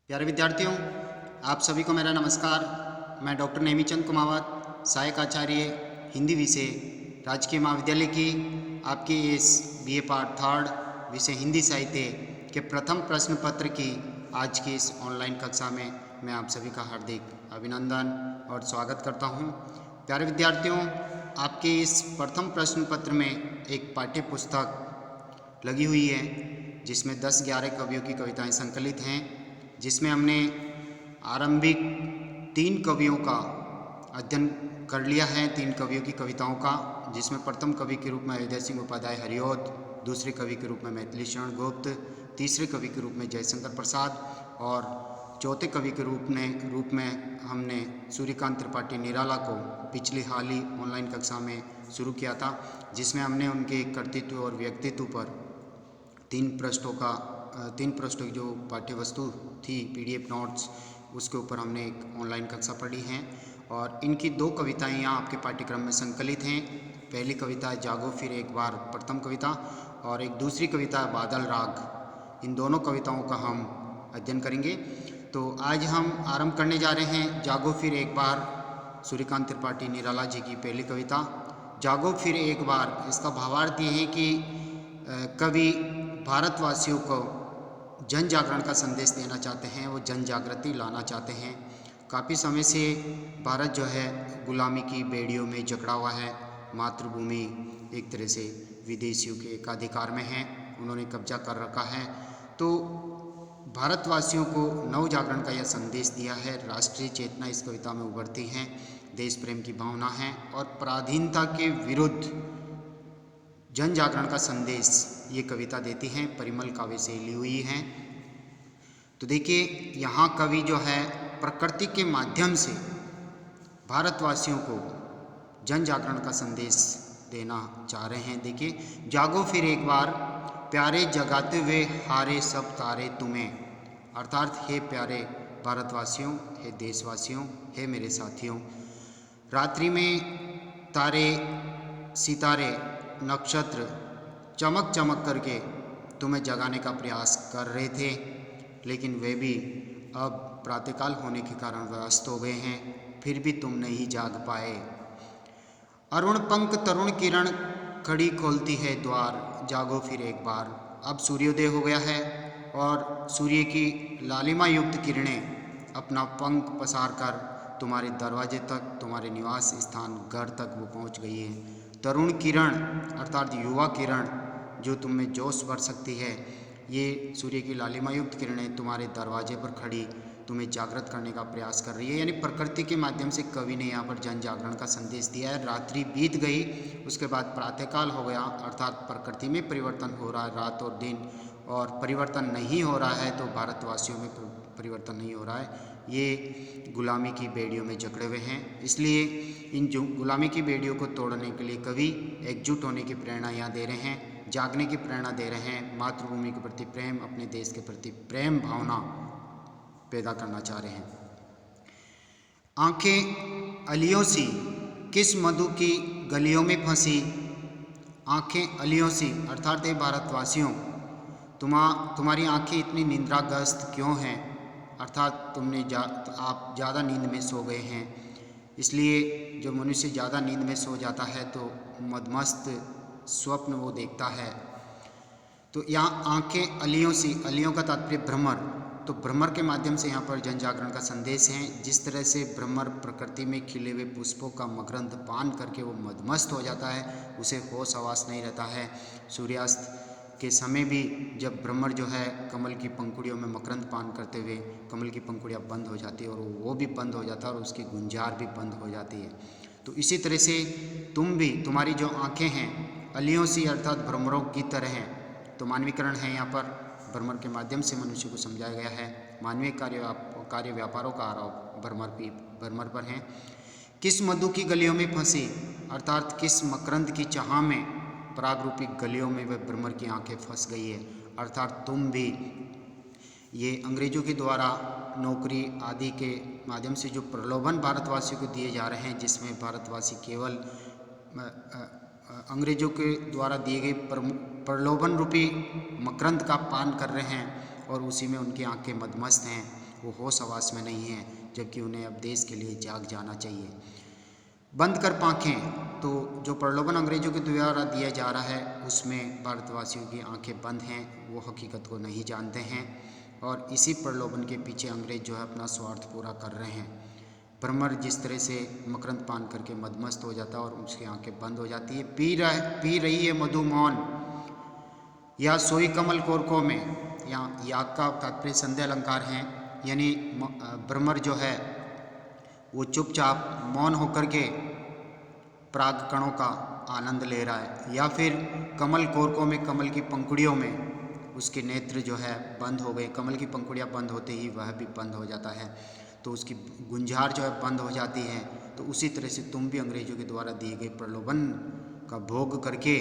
प्यारे विद्यार्थियों, आप सभी को मेरा नमस्कार। मैं डॉक्टर नेमीचंद कुमावत, सहायक आचार्य हिंदी विषय, राजकीय महाविद्यालय की आपके इस बीए पार्ट थर्ड विषय हिंदी साहित्य के प्रथम प्रश्न पत्र की आज की इस ऑनलाइन कक्षा में मैं आप सभी का हार्दिक अभिनंदन और स्वागत करता हूं। प्यारे विद्यार्थियों, आपके इस प्रथम प्रश्न पत्र में एक पाठ्य पुस्तक लगी हुई है जिसमें 10-11 कवियों की कविताएं संकलित हैं, जिसमें हमने आरंभिक 3 कवियों का अध्ययन कर लिया है, 3 कवियों की कविताओं का, जिसमें प्रथम कवि के रूप में अयोध्या सिंह उपाध्याय हरिऔध, दूसरे कवि के रूप में मैथिली शरण गुप्त, तीसरे कवि के रूप में जयशंकर प्रसाद और चौथे कवि के रूप में हमने सूर्यकांत त्रिपाठी निराला को पिछली हाल ही ऑनलाइन कक्षा में शुरू किया था, जिसमें हमने उनके कर्तृत्व और व्यक्तित्व पर 3 पृष्ठों की जो पाठ्य वस्तु थी पीडीएफ नोट्स, उसके ऊपर हमने एक ऑनलाइन कक्षा पढ़ी है और इनकी 2 कविताएं यहाँ आपके पाठ्यक्रम में संकलित हैं। पहली कविता है जागो फिर एक बार, प्रथम कविता, और एक दूसरी कविता है बादल राग। इन दोनों कविताओं का हम अध्ययन करेंगे। तो आज हम आरंभ करने जा रहे हैं जागो फिर एक बार, सूर्यकांत त्रिपाठी निराला जी की पहली कविता। जागो फिर एक बार, इसका भावार्थ ये है कि कवि भारतवासियों को जन जागरण का संदेश देना चाहते हैं, वो जन जागृति लाना चाहते हैं। काफ़ी समय से भारत जो है गुलामी की बेड़ियों में जकड़ा हुआ है, मातृभूमि एक तरह से विदेशियों के एकाधिकार में है, उन्होंने कब्जा कर रखा है। तो भारतवासियों को नव जागरण का यह संदेश दिया है, राष्ट्रीय चेतना इस कविता में उभरती है, देश प्रेम की भावना है और पराधीनता के विरुद्ध जन जागरण का संदेश ये कविता देती हैं, परिमल काव्य से ली हुई हैं। तो देखिए, यहाँ कवि जो है प्रकृति के माध्यम से भारतवासियों को जन जागरण का संदेश देना चाह रहे हैं। देखिए, जागो फिर एक बार, प्यारे जगाते हुए हारे सब तारे तुम्हें, अर्थात हे प्यारे भारतवासियों, हे देशवासियों, हे मेरे साथियों, रात्रि में तारे, सितारे, नक्षत्र चमक चमक करके तुम्हें जगाने का प्रयास कर रहे थे, लेकिन वे भी अब प्रातःकाल होने के कारण व्यस्त हो गए हैं, फिर भी तुम नहीं जाग पाए। अरुण पंख तरुण किरण खड़ी खोलती है द्वार, जागो फिर एक बार। अब सूर्योदय हो गया है और सूर्य की लालिमा युक्त किरणें अपना पंख पसार कर तुम्हारे दरवाजे तक, तुम्हारे निवास स्थान घर तक वो पहुंच गई है। तरुण किरण अर्थात युवा किरण जो तुम में जोश भर सकती है, ये सूर्य की लालिमा युक्त किरणें तुम्हारे दरवाजे पर खड़ी तुम्हें जागृत करने का प्रयास कर रही है। यानी प्रकृति के माध्यम से कवि ने यहाँ पर जन जागरण का संदेश दिया है। रात्रि बीत गई, उसके बाद प्रातःकाल हो गया, अर्थात प्रकृति में परिवर्तन हो रहा है, रात और दिन, और परिवर्तन नहीं हो रहा है तो भारतवासियों में परिवर्तन नहीं हो रहा है। ये गुलामी की बेड़ियों में जकड़े हुए हैं, इसलिए इन जो गुलामी की बेड़ियों को तोड़ने के लिए कवि एकजुट होने की प्रेरणा यहाँ दे रहे हैं, जागने की प्रेरणा दे रहे हैं, मातृभूमि के प्रति प्रेम, अपने देश के प्रति प्रेम भावना पैदा करना चाह रहे हैं। आंखें अलियों सी किस मधु की गलियों में फंसी, आंखें अलियों सी अर्थात हे भारतवासियों, तुम्हारी आंखें इतनी निंद्राग्रस्त क्यों हैं, अर्थात आप ज़्यादा नींद में सो गए हैं। इसलिए जो मनुष्य ज़्यादा नींद में सो जाता है तो मदमस्त स्वप्न वो देखता है। तो यहाँ आंखें अलियों सी, अलियों का तात्पर्य भ्रमर, तो भ्रमर के माध्यम से यहाँ पर जन जागरण का संदेश है। जिस तरह से भ्रमर प्रकृति में खिले हुए पुष्पों का मकरंद पान करके वो मदमस्त हो जाता है, उसे होश हवास नहीं रहता है। सूर्यास्त के समय भी जब भ्रमर जो है कमल की पंखुड़ियों में मकरंद पान करते हुए कमल की पंखुड़ियाँ बंद हो जाती है और वो भी बंद हो जाता है और उसकी गुंजार भी बंद हो जाती है। तो इसी तरह से तुम भी, तुम्हारी जो आंखें हैं अलियों सी अर्थात भ्रमरों की तरह हैं। तो मानवीकरण है यहाँ पर, भ्रमर के माध्यम से मनुष्य को समझाया गया है। मानवीय कार्य व्यापारों का आरोप भ्रमर पर है। किस मधु की गलियों में फंसी अर्थात किस मकरंद की चाह में, पराग रूपी गलियों में वह भ्रमर की आंखें फंस गई है, अर्थात तुम भी। ये अंग्रेजों के द्वारा नौकरी आदि के माध्यम से जो प्रलोभन भारतवासियों को दिए जा रहे हैं, जिसमें भारतवासी केवल अंग्रेजों के द्वारा दिए गए प्रलोभन रूपी मकरंद का पान कर रहे हैं और उसी में उनकी आंखें मदमस्त हैं वो होश हवास में नहीं हैं, जबकि उन्हें अब देश के लिए जाग जाना चाहिए। बंद कर आँखें, तो जो प्रलोभन अंग्रेजों के द्वारा दिया जा रहा है उसमें भारतवासियों की आंखें बंद हैं, वो हकीकत को नहीं जानते हैं और इसी प्रलोभन के पीछे अंग्रेज जो है अपना स्वार्थ पूरा कर रहे हैं। भ्रमर जिस तरह से मकरंद पान करके मदमस्त हो जाता है और उसकी आंखें बंद हो जाती है, पी रही है मधुमौन या सोई कमल कोरकों में। यहाँ याग का तात्पर्य संध्या अलंकार हैं, यानी भ्रमर जो है वो चुपचाप मौन होकर के पराग कणों का आनंद ले रहा है, या फिर कमल कोरकों में, कमल की पंखुड़ियों में उसके नेत्र जो है बंद हो गए। कमल की पंखुड़ियाँ बंद होते ही वह भी बंद हो जाता है, तो उसकी गुंजार जो है बंद हो जाती है। तो उसी तरह से तुम भी अंग्रेजों के द्वारा दिए गए प्रलोभन का भोग करके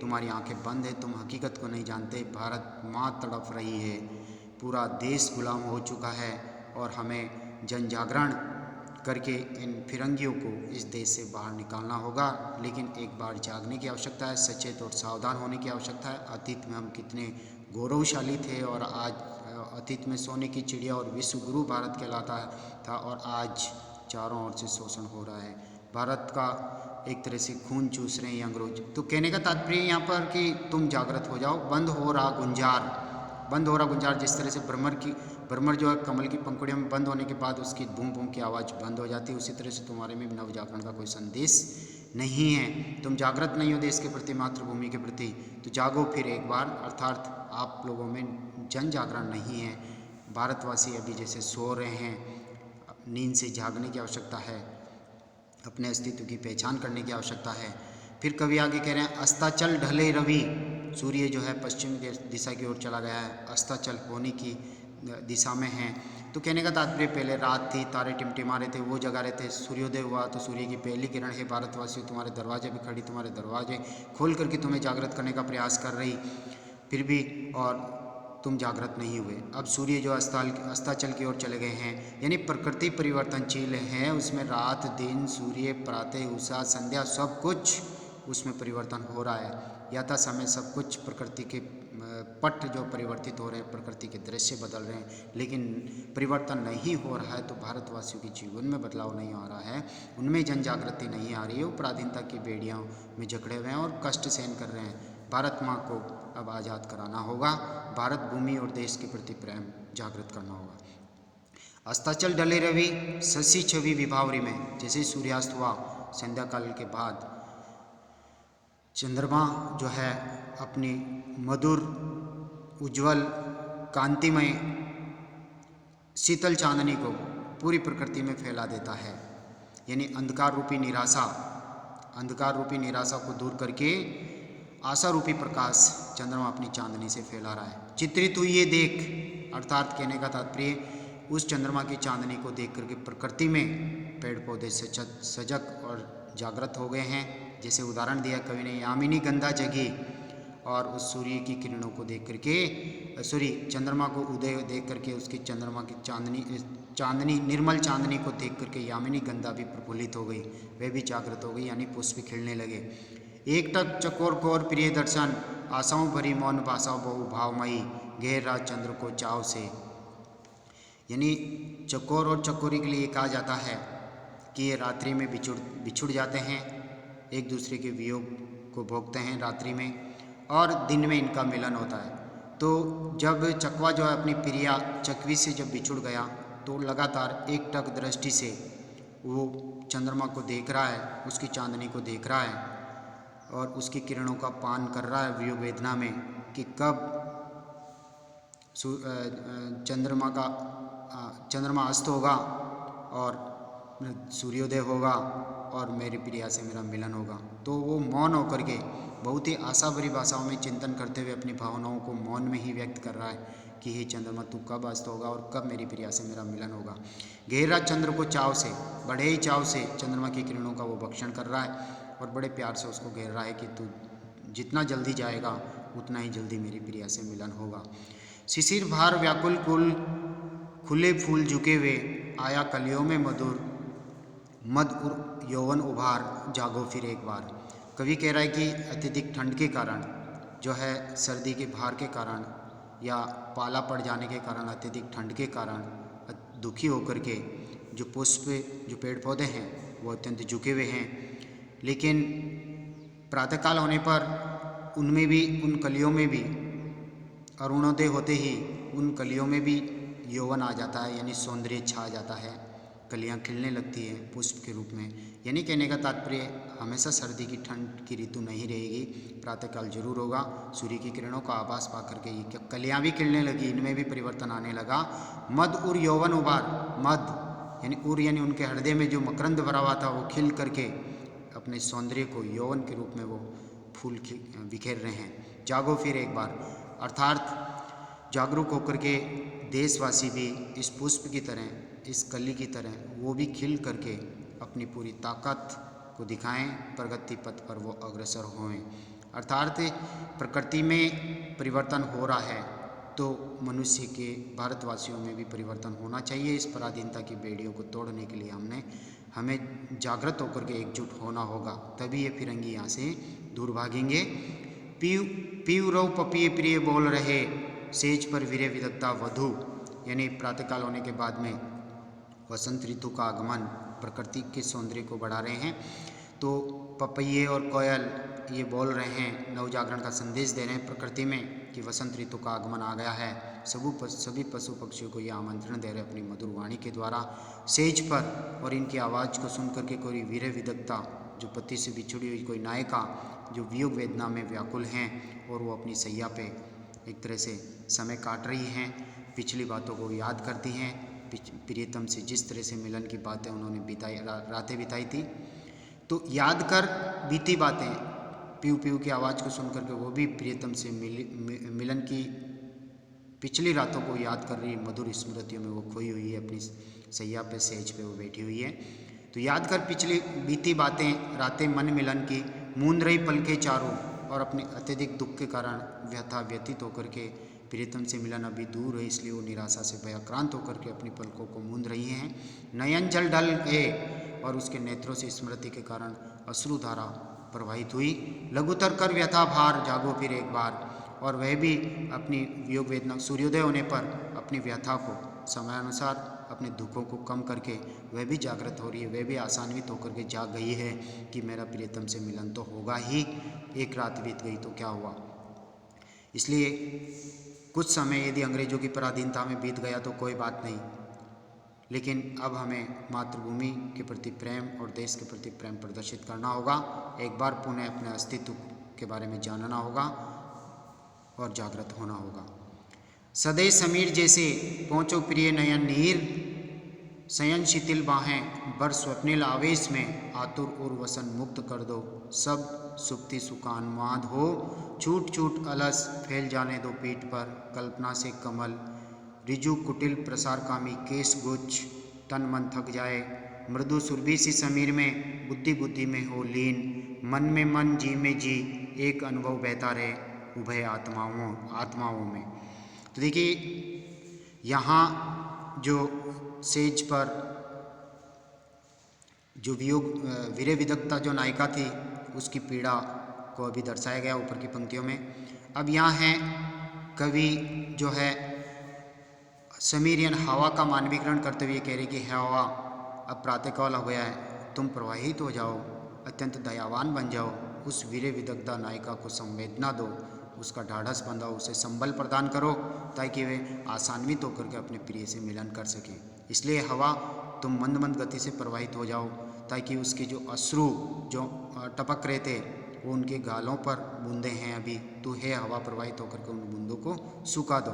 तुम्हारी आंखें बंद है, तुम हकीकत को नहीं जानते। भारत माँ तड़प रही है, पूरा देश गुलाम हो चुका है और हमें जन जागरण करके इन फिरंगियों को इस देश से बाहर निकालना होगा। लेकिन एक बार जागने की आवश्यकता है, सचेत और सावधान होने की आवश्यकता है। अतीत में हम कितने गौरवशाली थे और आज अतीत में सोने की चिड़िया और विश्व गुरु भारत कहलाता था, और आज चारों ओर से शोषण हो रहा है। भारत का एक तरह से खून चूस रहे हैं अंग्रेज। तो कहने का तात्पर्य यहाँ पर कि तुम जागृत हो जाओ, बंद हो रहा गुंजार। जिस तरह से भ्रमर जो है कमल की पंखुड़ियों में बंद होने के बाद उसकी बूम बूम की आवाज़ बंद हो जाती है, उसी तरह से तुम्हारे में नव जागरण का कोई संदेश नहीं है। तुम जागृत नहीं हो देश के प्रति, मातृभूमि के प्रति, तो जागो फिर एक बार। अर्थात आप लोगों में जन जागरण नहीं है। भारतवासी अभी जैसे सो रहे हैं, नींद से जागने की आवश्यकता है, अपने अस्तित्व की पहचान करने की आवश्यकता है। फिर कवि आगे कह रहे हैं, अस्ताचल ढले रवि, सूर्य जो है पश्चिम दिशा की ओर चला गया है, अस्ताचल होने की दिशा में है। तो कहने का तात्पर्य पहले रात थी, तारे टिमटिमा रहे थे, वो जगा रहे थे, सूर्योदय हुआ तो सूर्य की पहली किरण है भारतवासियों तुम्हारे दरवाजे पे खड़ी, तुम्हारे दरवाजे खोल करके तुम्हें जागृत करने का प्रयास कर रही, फिर भी और तुम जागृत नहीं हुए। अब सूर्य जो अस्ताचल की ओर चले गए हैं, यानी प्रकृति परिवर्तनशील है, उसमें रात दिन, सूर्य, प्रातः, उषा, संध्या, सब कुछ उसमें परिवर्तन हो रहा है। यथा समय सब कुछ प्रकृति के पट जो परिवर्तित हो रहे हैं, प्रकृति के दृश्य बदल रहे हैं, लेकिन परिवर्तन नहीं हो रहा है। तो भारतवासियों के जीवन में बदलाव नहीं आ रहा है, उनमें जन जागृति नहीं आ रही है, वो पराधीनता की बेड़ियों में जकड़े हुए हैं और कष्ट सहन कर रहे हैं। भारत माँ को अब आज़ाद कराना होगा, भारत भूमि और देश के प्रति प्रेम जागृत करना होगा। अस्ताचल डले रवि शशि छवि विभावरी में, जैसे सूर्यास्त हुआ संध्या काल के बाद चंद्रमा जो है अपनी मधुर, उज्जवल, कांतिमय शीतल चांदनी को पूरी प्रकृति में फैला देता है, यानी अंधकार रूपी निराशा को दूर करके आशा रूपी प्रकाश चंद्रमा अपनी चांदनी से फैला रहा है। चित्रित हुई ये देख, अर्थात कहने का तात्पर्य उस चंद्रमा की चांदनी को देख करके प्रकृति में पेड़ पौधे सजग और जागृत हो गए हैं। जैसे उदाहरण दिया कवि ने, यामिनी गंधा जगी, और उस सूर्य की किरणों को देख करके, चंद्रमा को उदय देख करके उसकी चंद्रमा की चांदनी निर्मल चांदनी को देख करके यामिनी गंधा भी प्रफुल्लित हो गई, वह भी जागृत हो गई, यानी पुष्प खिलने लगे। एकटक चकोर कोर प्रिय दर्शन, आशाओं भरी मौन भाषा बहु भावमयी, गहर रात चंद्र को चाव से। यानी चकोर और चकोरी के लिए कहा जाता है कि ये रात्रि में बिछुड़ जाते हैं, एक दूसरे के वियोग को भोगते हैं रात्रि में, और दिन में इनका मिलन होता है। तो जब चकवा जो है अपनी प्रिया चकवी से जब बिछुड़ गया, तो लगातार एकटक दृष्टि से वो चंद्रमा को देख रहा है, उसकी चांदनी को देख रहा है और उसकी किरणों का पान कर रहा है वियोग वेदना में, कि कब चंद्रमा अस्त होगा और सूर्योदय होगा और मेरी प्रिया से मेरा मिलन होगा। तो वो मौन होकर के बहुत ही आशा भरी भाषाओं में चिंतन करते हुए अपनी भावनाओं को मौन में ही व्यक्त कर रहा है कि हे चंद्रमा, तू कब अस्त होगा और कब मेरी प्रिया से मेरा मिलन होगा। गहरा चंद्र को चाव से, बड़े ही चाव से चंद्रमा की किरणों का वो भक्षण कर रहा है और बड़े प्यार से उसको घेर रहा है कि तू जितना जल्दी जाएगा उतना ही जल्दी मेरी प्रिया से मिलन होगा। शिशिर भार व्याकुल कुल, खुले फूल झुके हुए, आया कलियों में मधुर मद यौवन उभार, जागो फिर एक बार। कवि कह रहा है कि अत्यधिक ठंड के कारण जो है, सर्दी के भार के कारण या पाला पड़ जाने के कारण, अत्यधिक ठंड के कारण, दुखी होकर के जो पुष्प जो पेड़ पौधे हैं वो अत्यंत झुके हुए हैं, लेकिन प्रातःकाल होने पर उनमें भी, उन कलियों में भी अरुणोदय होते ही उन कलियों में भी यौवन आ जाता है, यानी सौंदर्य छा जाता है, कलियां खिलने लगती हैं पुष्प के रूप में। यानी कहने का तात्पर्य हमेशा सर्दी की ठंड की ऋतु नहीं रहेगी, प्रातःकाल जरूर होगा। सूर्य की किरणों का आभास पा करके ये कलियां भी खिलने लगी, इनमें भी परिवर्तन आने लगा। मद उर यौवन उबार, मद यानी उर यानी उनके हृदय में जो मकरंद भरा हुआ था वो खिल करके अपने सौंदर्य को यौवन के रूप में वो फूल बिखेर रहे हैं। जागो फिर एक बार, अर्थात जागरूक होकर के देशवासी भी इस पुष्प की तरह, इस कली की तरह वो भी खिल करके अपनी पूरी ताकत को दिखाएं, प्रगति पथ पर वो अग्रसर होएं। अर्थात प्रकृति में परिवर्तन हो रहा है तो मनुष्य के, भारतवासियों में भी परिवर्तन होना चाहिए। इस पराधीनता की बेड़ियों को तोड़ने के लिए हमें जागृत होकर के एकजुट होना होगा, तभी ये फिरंगी यहाँ से दूर भागेंगे। पीव रव पपिए प्रिय बोल रहे, सेज पर वीरे विदग्धा वधु, यानी प्रातःकाल होने के बाद में वसंत ऋतु का आगमन प्रकृति के सौंदर्य को बढ़ा रहे हैं। तो पपैये और कोयल ये बोल रहे हैं, नवजागरण का संदेश दे रहे हैं प्रकृति में कि वसंत ऋतु का आगमन आ गया है। सभी पशु पक्षियों को ये आमंत्रण दे रहे हैं अपनी मधुर वाणी के द्वारा सेज पर, और इनकी आवाज़ को सुन करके कोई वीर विदग्धा, जो पति से बिछुड़ी हुई कोई नायिका जो वियोग वेदना में व्याकुल हैं और वो अपनी सैया पे एक तरह से समय काट रही हैं, पिछली बातों को याद करती हैं, प्रियतम से जिस तरह से मिलन की बातें उन्होंने बिताई, रातें बिताई थी, तो याद कर बीती बातें, पीऊ पीऊ की आवाज़ को सुन करके वो भी प्रियतम से मिलन की पिछली रातों को याद कर रही, मधुर स्मृतियों में वो खोई हुई है, अपनी सैया पे, सेज पे वो बैठी हुई है। तो याद कर पिछली बीती बातें, रातें मन मिलन की, मूंद रही पलकें चारों, और अपने अत्यधिक दुख के कारण व्यथा व्यतीत होकर के प्रियतम से मिलन अभी दूर है, इसलिए वो निराशा से भयाक्रांत होकर के अपनी पलकों को मूंद रही हैं। नयन जल ढल गए और उसके नेत्रों से स्मृति के कारण अश्रुधारा प्रवाहित हुई। लघुतर कर व्यथा भार, जागो फिर एक बार, और वह भी अपनी वियोग वेदना, सूर्योदय होने पर अपनी व्यथा को समयानुसार अपने दुखों को कम करके वह भी जागृत हो रही है, वह भी आसान्वित होकर के जाग गई है कि मेरा प्रियतम से मिलन तो होगा ही, एक रात बीत गई तो क्या हुआ। इसलिए कुछ समय यदि अंग्रेजों की पराधीनता में बीत गया तो कोई बात नहीं, लेकिन अब हमें मातृभूमि के प्रति प्रेम और देश के प्रति प्रेम प्रदर्शित करना होगा। एक बार पुनः अपने अस्तित्व के बारे में जानना होगा और जागृत होना होगा। सदै समीर जैसे पहुँचो प्रिय नयन नीर, शयन शिथिल बाहें बर स्वप्निल आवेश में, आतुर उर्वसन मुक्त कर दो, सब सुप्ति सुखानुवाद हो, छूट छूट अलस फैल जाने दो पीठ पर, कल्पना से कमल रिजु कुटिल प्रसारकामी केश गुच्छ, तन मन थक जाए, मृदु सुरभि सी समीर में, बुद्धि बुद्धि में हो लीन, मन में मन जी में जी, एक अनुभव बहता रहे उभय आत्माओं में। तो देखिए यहाँ जो सेज पर जो वीर विदग्धा जो नायिका थी उसकी पीड़ा को अभी दर्शाया गया ऊपर की पंक्तियों में। अब यहाँ है कवि जो है समीर यानी हवा का मानवीकरण करते हुए कह रही कि हवा अब प्रातःकाल हो गया है, तुम प्रवाहित हो जाओ, अत्यंत दयावान बन जाओ, उस वीर विदग्धा नायिका को संवेदना दो, उसका ढाढ़स बंधाओ, उसे संबल प्रदान करो ताकि वे आसान्वित होकर के अपने प्रिय से मिलन कर सकें। इसलिए हवा तुम मंद मंद गति से प्रवाहित हो जाओ ताकि उसके जो अश्रु जो टपक रहे थे वो उनके गालों पर बूंदे हैं अभी, तो हे हवा प्रवाहित होकर के उन बूंदों को सुखा दो।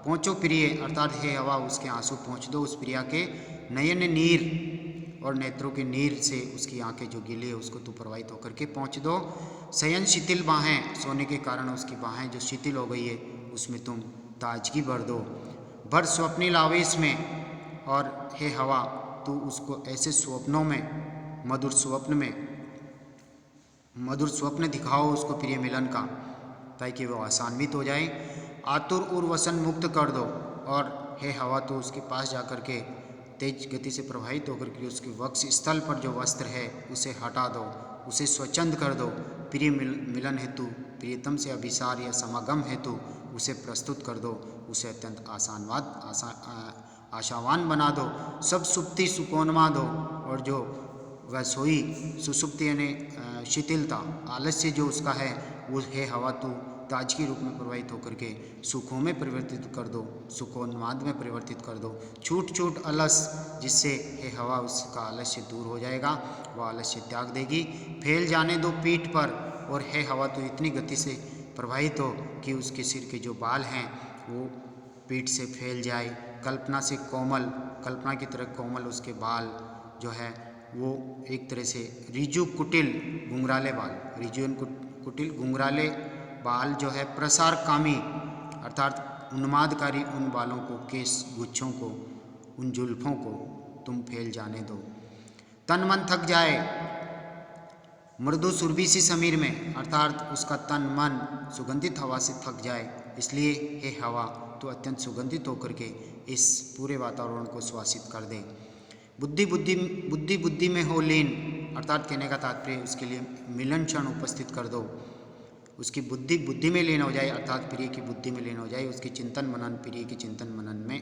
पहुँचो प्रिय अर्थात हे हवा उसके आंसू पहुँच दो उस प्रिया के, नयन नीर और नेत्रों के नीर से उसकी आंखें जो गीली है उसको तू प्रवाहित होकर के पहुँच दो। शयन शिथिल बाहें, सोने के कारण उसकी बाहें जो शिथिल हो गई है उसमें तुम ताजगी भर दो। भर स्वप्निल आवेश में, और हे हवा तू उसको ऐसे स्वप्नों में, मधुर स्वप्न दिखाओ उसको प्रिय मिलन का ताकि वो आसान्वित हो जाए। आतुर उर्वसन मुक्त कर दो, और हे हवा तो उसके पास जाकर के तेज गति से प्रवाहित होकर के उसके वक्ष स्थल पर जो वस्त्र है उसे हटा दो, उसे स्वच्छंद कर दो, प्रिय मिलन हेतु, प्रियतम से अभिसार या समागम हेतु उसे प्रस्तुत कर दो, उसे अत्यंत आशावान बना दो, सब सुप्ति सुकोनमा दो, और जो वह सोई सुसुप्ति यानी शिथिलता आलस्य जो उसका है, वो हे हवा तू ताजगी रूप में प्रवाहित होकर के सुखों में परिवर्तित कर दो, सुखोन्माद में परिवर्तित कर दो। छूट छूट अलस, जिससे हे हवा उसका आलस्य दूर हो जाएगा, वह आलस्य त्याग देगी। फैल जाने दो पीठ पर, और हे हवा तो इतनी गति से प्रवाहित हो कि उसके सिर के जो बाल हैं वो पीठ से फैल जाए। कल्पना से कोमल, कल्पना की तरह कोमल उसके बाल जो है वो एक तरह से रिजु कुटिल घुंघराले बाल, रिजु कुटिल घुंघराले बाल जो है प्रसार कामी अर्थात उन्मादकारी उन बालों को, केस गुच्छों को, उन जुल्फों को तुम फैल जाने दो। तन मन थक जाए मृदु सुरभि सी समीर में, अर्थात उसका तन मन सुगंधित हवा से थक जाए, इसलिए हे हवा तो अत्यंत सुगंधित होकर के इस पूरे वातावरण को श्वासित कर दे। बुद्धि बुद्धि बुद्धि बुद्धि में हो लीन, अर्थात कहने का तात्पर्य उसके लिए मिलन क्षण उपस्थित कर दो, उसकी बुद्धि बुद्धि में लीन हो जाए, अर्थात प्रिय की बुद्धि में लीन हो जाए, उसकी चिंतन मनन प्रिय के चिंतन मनन में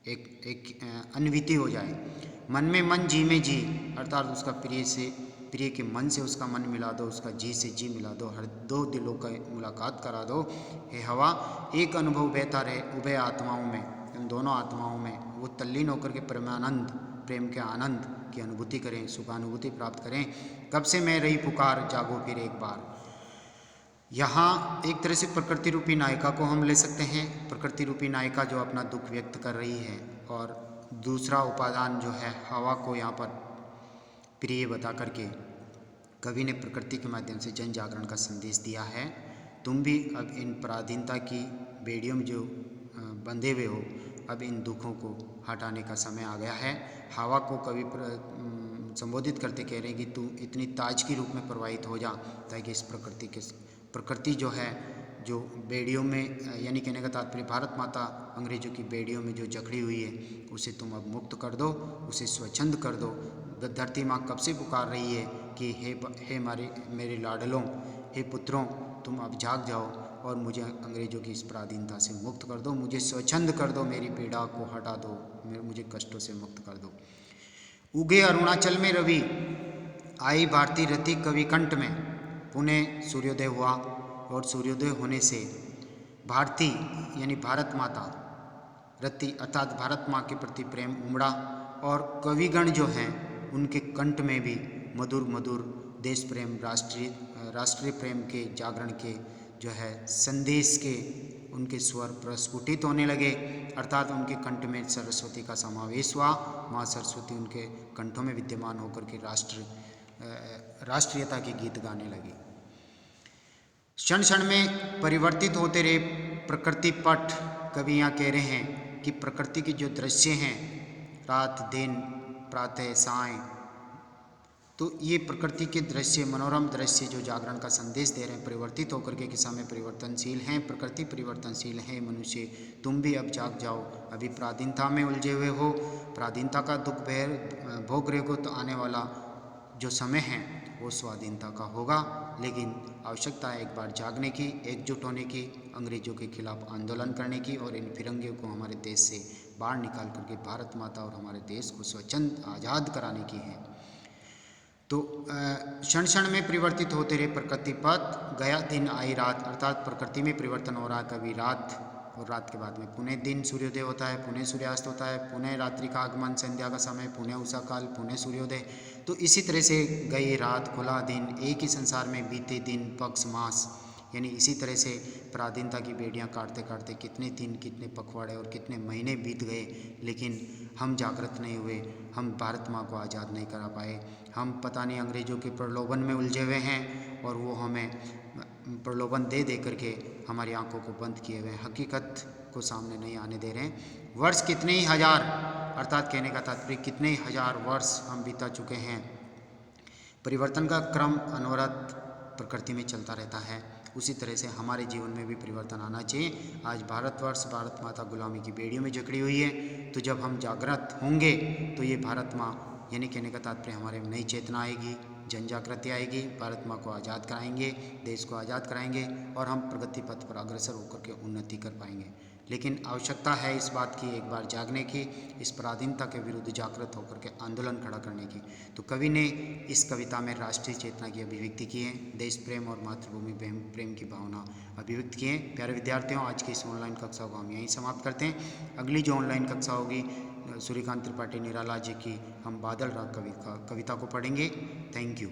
एक अन्विति हो जाए। मन में मन जी में जी, अर्थात उसका प्रिय के मन से उसका मन मिला दो, उसका जी से जी मिला दो, हर दो दिलों का मुलाकात करा दो। हे हवा एक अनुभव बहता रहे उभय आत्माओं में, इन दोनों आत्माओं में वो तल्लीन होकर के परमानंद प्रेम के आनंद की अनुभूति करें, सुखानुभूति प्राप्त करें। कब से मैं रही पुकार, जागो फिर एक बार। यहाँ एक तरह से प्रकृति रूपी नायिका को हम ले सकते हैं, प्रकृति रूपी नायिका जो अपना दुख व्यक्त कर रही है, और दूसरा उपादान जो है हवा को यहाँ पर प्रिय बता करके कवि ने प्रकृति के माध्यम से जन जागरण का संदेश दिया है। तुम भी अब इन पराधीनता की बेड़ियों में जो बंधे हुए हो, अब इन दुखों को हटाने का समय आ गया है। हवा को कवि संबोधित करते कह रहे हैं कि तू इतनी ताजगी रूप में प्रवाहित हो जा, ताकि इस प्रकृति जो है, जो बेड़ियों में, यानी कहने का तात्पर्य भारत माता अंग्रेजों की बेड़ियों में जो जकड़ी हुई है, उसे तुम अब मुक्त कर दो, उसे स्वच्छंद कर दो। धरती माँ कब से पुकार रही है कि हे मेरे लाडलों, हे पुत्रों, तुम अब जाग जाओ और मुझे अंग्रेजों की इस पराधीनता से मुक्त कर दो, मुझे स्वच्छंद कर दो, मेरी पीड़ा को हटा दो, मुझे कष्टों से मुक्त कर दो। उगे अरुणाचल में रवि, आई भारती रति कवि कंठ में, पुनः सूर्योदय हुआ, और सूर्योदय होने से भारती यानी भारत माता रति अर्थात भारत माँ के प्रति प्रेम उमड़ा, और कविगण जो हैं उनके कंठ में भी मधुर मधुर देश प्रेम, राष्ट्रीय प्रेम के जागरण के जो है संदेश के उनके स्वर प्रस्फुटित होने लगे, अर्थात उनके कंठ में सरस्वती का समावेश हुआ। माँ सरस्वती उनके कंठों में विद्यमान होकर के राष्ट्रीयता के गीत गाने लगी। क्षण क्षण में परिवर्तित होते रहे प्रकृति पट, कवि यहाँ कह रहे हैं कि प्रकृति के जो दृश्य हैं, रात दिन प्रातः साय, तो ये प्रकृति के दृश्य, मनोरम दृश्य जो जागरण का संदेश दे रहे हैं, परिवर्तित होकर के कि समय परिवर्तनशील हैं, प्रकृति परिवर्तनशील है। मनुष्य तुम भी अब जाग जाओ, अभी पराधीनता में उलझे हुए हो, पराधीनता का दुख भोग रहे हो, तो आने वाला जो समय है वो स्वाधीनता का होगा। लेकिन आवश्यकता है एक बार जागने की, एकजुट होने की, अंग्रेजों के खिलाफ आंदोलन करने की, और इन फिरंगियों को हमारे देश से बाहर निकाल करके भारत माता और हमारे देश को स्वच्छंद आज़ाद कराने की है। तो क्षण क्षण में परिवर्तित होते रहे प्रकृति पथ, गया दिन आई रात, अर्थात प्रकृति में परिवर्तन हो रहा है, कभी रात, और रात के बाद में पुनः दिन सूर्योदय होता है, पुनः सूर्यास्त होता है, पुनः रात्रि का आगमन, संध्या का समय, पुनः उषा काल, पुनः सूर्योदय। तो इसी तरह से गई रात, खुला दिन, एक ही संसार में बीते दिन, पक्ष मास, यानी इसी तरह से पराधीनता की बेड़ियां काटते काटते कितने दिन, कितने पखवाड़े और कितने महीने बीत गए, लेकिन हम जागृत नहीं हुए, हम भारत माँ को आज़ाद नहीं करा पाए। हम पता नहीं अंग्रेज़ों के प्रलोभन में उलझे हुए हैं, और वो हमें प्रलोभन दे दे करके हमारी आंखों को बंद किए हुए हैं, हकीकत को सामने नहीं आने दे रहे हैं। वर्ष कितने ही हजार, अर्थात कहने का तात्पर्य कितने ही हजार वर्ष हम बीता चुके हैं। परिवर्तन का क्रम अनवरत प्रकृति में चलता रहता है, उसी तरह से हमारे जीवन में भी परिवर्तन आना चाहिए। आज भारतवर्ष भारत माता गुलामी की बेड़ियों में जकड़ी हुई है, तो जब हम जागृत होंगे तो ये भारत माँ, यानी कहने का तात्पर्य हमारे में नई चेतना आएगी, जन जागृति आएगी, भारत माँ को आज़ाद कराएंगे, देश को आज़ाद कराएंगे, और हम प्रगति पथ पर अग्रसर होकर के उन्नति कर पाएंगे। लेकिन आवश्यकता है इस बात की एक बार जागने की, इस पराधीनता के विरुद्ध जागृत होकर के आंदोलन खड़ा करने की। तो कवि ने इस कविता में राष्ट्रीय चेतना की अभिव्यक्ति की है, देश प्रेम और मातृभूमि प्रेम की भावना अभिव्यक्त की है। प्यारे विद्यार्थियों, आज की इस ऑनलाइन कक्षा को हम यहीं समाप्त करते हैं। अगली जो ऑनलाइन कक्षा होगी सूर्यकांत त्रिपाठी निराला जी की, हम बादल राग कविता को पढ़ेंगे। Thank you.